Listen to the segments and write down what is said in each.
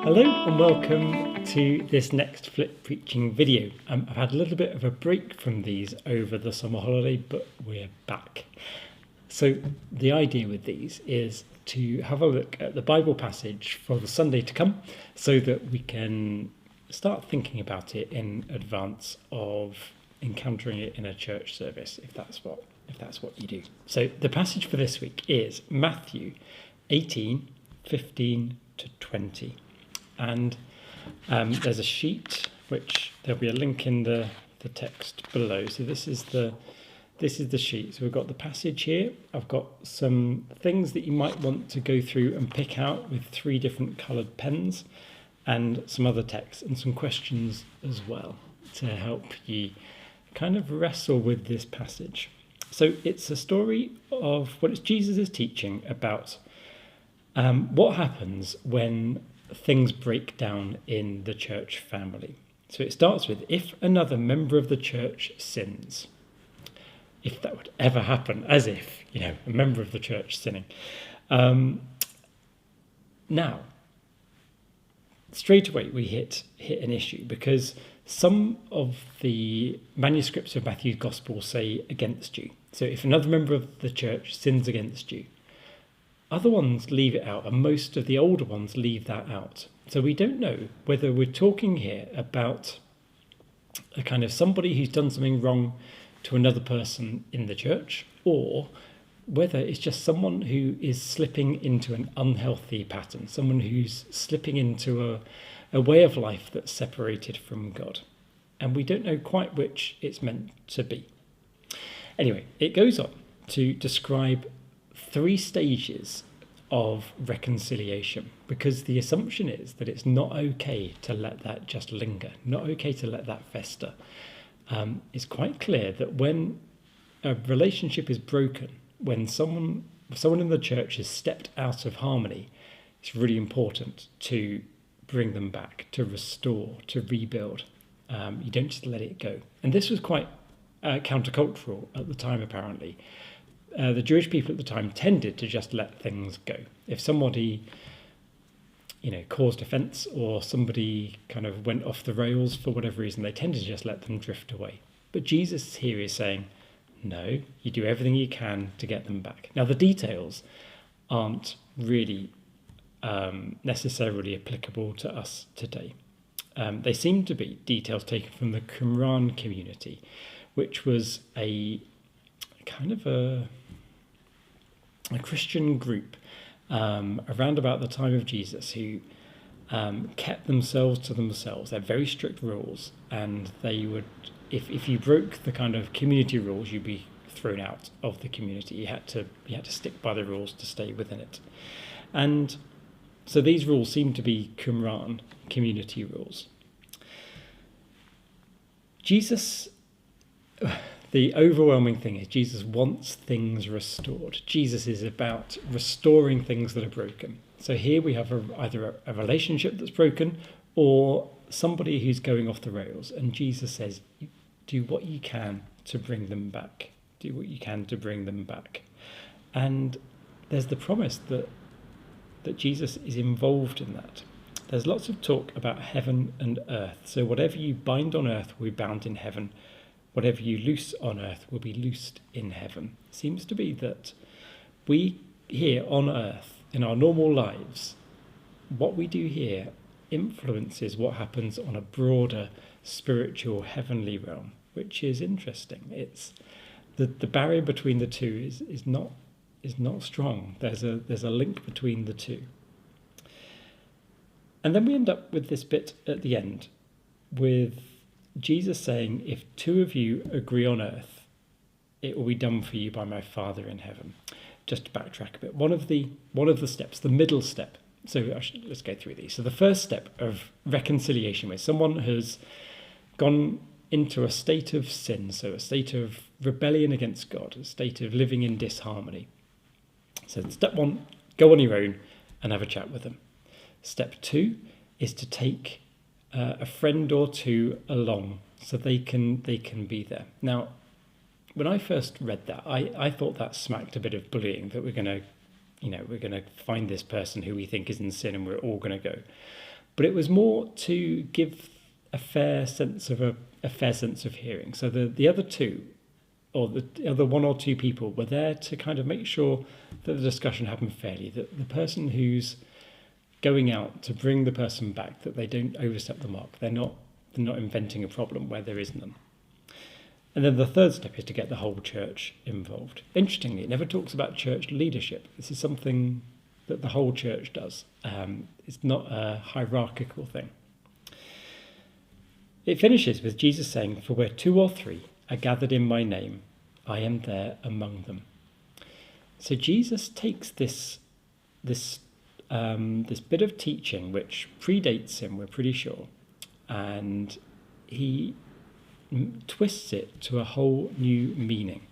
Hello and welcome to this next Flip Preaching video. I've had a little bit of a break from these over the summer holiday, but we're back. So the idea with these is to have a look at the Bible passage for the Sunday to come so that we can start thinking about it in advance of encountering it in a church service, if that's what you do. So the passage for this week is Matthew 18:15 to 20. And there's a sheet, which there'll be a link in the text below. So this is the sheet. So we've got the passage here. I've got some things that you might want to go through and pick out with 3 different coloured pens, and some other text and some questions as well to help you kind of wrestle with this passage. So it's a story of what Jesus is teaching about what happens when things break down in the church family. So it starts with, if another member of the church sins. If that would ever happen, as if, a member of the church sinning. Now, straight away we hit an issue, because some of the manuscripts of Matthew's Gospel say against you. So if another member of the church sins against you, other ones leave it out, and most of the older ones leave that out. So we don't know whether we're talking here about a kind of somebody who's done something wrong to another person in the church, or whether it's just someone who is slipping into an unhealthy pattern, someone who's slipping into a way of life that's separated from God. And we don't know quite which it's meant to be. Anyway, it goes on to describe 3 stages of reconciliation, because the assumption is that it's not okay to let that just linger, not okay to let that fester. It's quite clear that when a relationship is broken, when someone in the church has stepped out of harmony, it's really important to bring them back, to restore, to rebuild. You don't just let it go. And this was quite countercultural at the time, apparently. The Jewish people at the time tended to just let things go. If somebody, caused offence, or somebody kind of went off the rails for whatever reason, they tended to just let them drift away. But Jesus here is saying, no, you do everything you can to get them back. Now, the details aren't really necessarily applicable to us today. They seem to be details taken from the Qumran community, which was a kind of a Christian group around about the time of Jesus who kept themselves to themselves. They had very strict rules, and they would, if you broke the kind of community rules, you'd be thrown out of the community. You had to stick by the rules to stay within it. And so these rules seem to be Qumran community rules. Jesus, the overwhelming thing is Jesus wants things restored. Jesus is about restoring things that are broken. So here we have either a relationship that's broken or somebody who's going off the rails. And Jesus says, do what you can to bring them back. Do what you can to bring them back. And there's the promise that Jesus is involved in that. There's lots of talk about heaven and earth. So whatever you bind on earth will be bound in heaven. Whatever you loose on earth will be loosed in heaven. It seems to be that we here on earth, in our normal lives, what we do here influences what happens on a broader spiritual heavenly realm, which is interesting. It's the barrier between the two is not strong. There's a link between the two. And then we end up with this bit at the end with Jesus saying, if 2 of you agree on earth, it will be done for you by my Father in heaven. Just to backtrack a bit, one of the steps, the middle step. So let's go through these. So the first step of reconciliation, where someone has gone into a state of sin, so a state of rebellion against God, a state of living in disharmony. So step 1, go on your own and have a chat with them. Step 2 is to take a friend or 2 along so they can be there. Now, when I first read that, I thought that smacked a bit of bullying, that we're going to find this person who we think is in sin and we're all going to go. But it was more to give a fair sense of hearing. So the other two, or the other one or two people, were there to kind of make sure that the discussion happened fairly, that the person who's going out to bring the person back, that they don't overstep the mark. They're not inventing a problem where there is none. And then the third step is to get the whole church involved. Interestingly, it never talks about church leadership. This is something that the whole church does. It's not a hierarchical thing. It finishes with Jesus saying, "For where 2 or 3 are gathered in my name, I am there among them." So Jesus takes this bit of teaching, which predates him, we're pretty sure, and he twists it to a whole new meaning.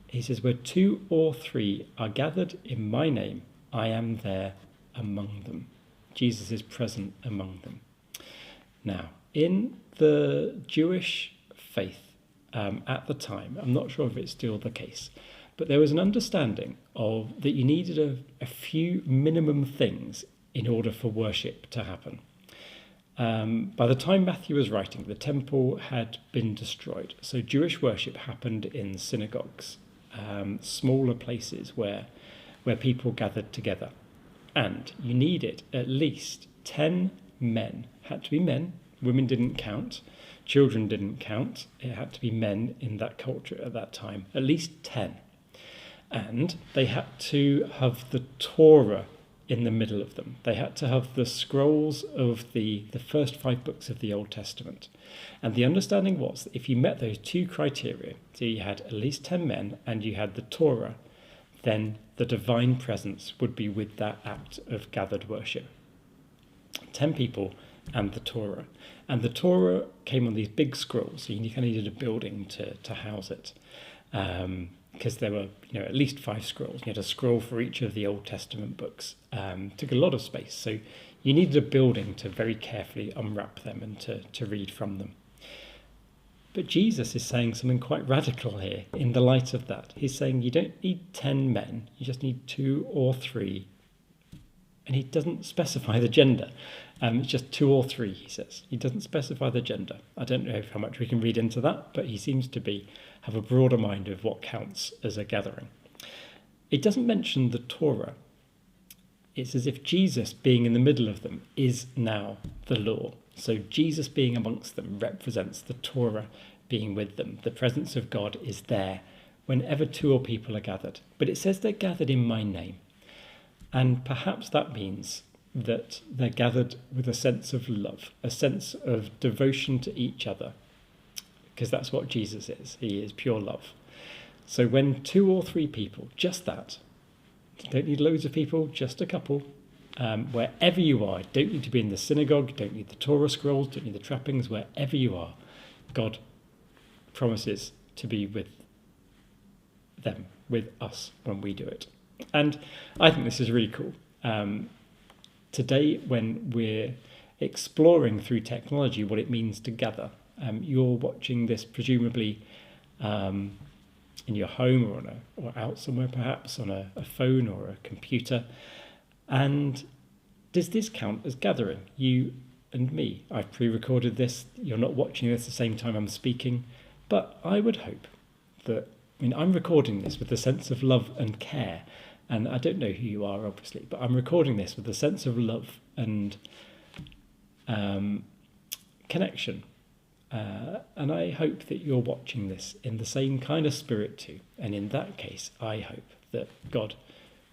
He says, "Where 2 or 3 are gathered in my name, I am there among them." Jesus is present among them. Now, in the Jewish faith at the time, I'm not sure if it's still the case, but there was an understanding of that you needed a few minimum things in order for worship to happen. By the time Matthew was writing, the temple had been destroyed. So Jewish worship happened in synagogues, smaller places where people gathered together. And you needed at least 10 men. Had to be men. Women didn't count. Children didn't count. It had to be men in that culture at that time. At least 10. And they had to have the Torah in the middle of them. They had to have the scrolls of the first 5 books of the Old Testament. And the understanding was that if you met those 2 criteria, so you had at least 10 men and you had the Torah, then the divine presence would be with that act of gathered worship. 10 people and the Torah. And the Torah came on these big scrolls, so you kind of needed a building to house it. Because there were, at least 5 scrolls. You had a scroll for each of the Old Testament books. Took a lot of space, so you needed a building to very carefully unwrap them and to read from them. But Jesus is saying something quite radical here in the light of that. He's saying you don't need 10 men, you just need 2 or 3. And he doesn't specify the gender. It's just 2 or 3, he says. He doesn't specify the gender. I don't know how much we can read into that, but he seems to have a broader mind of what counts as a gathering. It doesn't mention the Torah. It's as if Jesus being in the middle of them is now the law. So Jesus being amongst them represents the Torah being with them. The presence of God is there whenever 2 or people are gathered. But it says they're gathered in my name. And perhaps that means that they're gathered with a sense of love, a sense of devotion to each other, because that's what Jesus is. He is pure love. So when 2 or 3 people, just that, you don't need loads of people, just a couple, wherever you are, don't need to be in the synagogue, don't need the Torah scrolls, don't need the trappings, wherever you are, God promises to be with them, with us when we do it. And I think this is really cool. Today, when we're exploring through technology what it means to gather, you're watching this presumably in your home or out somewhere, perhaps on a phone or a computer. And does this count as gathering? You and me. I've pre-recorded this. You're not watching this at the same time I'm speaking. But I would hope that, I'm recording this with a sense of love and care. And I don't know who you are, obviously, but I'm recording this with a sense of love and connection. And I hope that you're watching this in the same kind of spirit too. And in that case, I hope that God,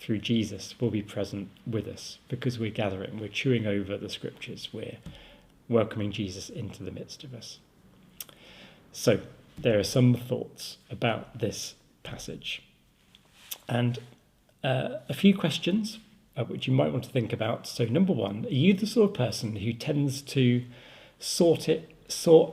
through Jesus, will be present with us because we're gathering, we're chewing over the scriptures, we're welcoming Jesus into the midst of us. So there are some thoughts about this passage. And a few questions which you might want to think about. So number 1, are you the sort of person who tends to sort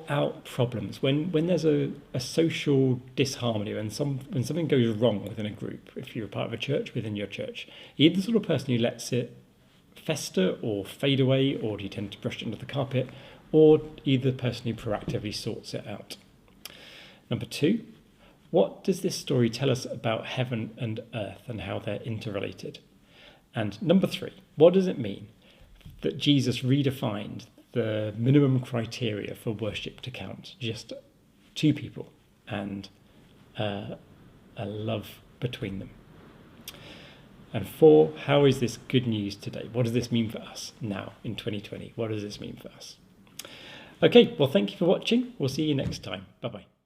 out problems when there's a social disharmony, when something goes wrong within a group? If you're a part of a church, within your church, are you the sort of person who lets it fester or fade away, or do you tend to brush it under the carpet, or are you the person who proactively sorts it out? Number 2, what does this story tell us about heaven and earth and how they're interrelated? And number 3, what does it mean that Jesus redefined the minimum criteria for worship to count just two people and a love between them. And 4, how is this good news today? What does this mean for us now in 2020? What does this mean for us? Okay, well, thank you for watching. We'll see you next time. Bye-bye.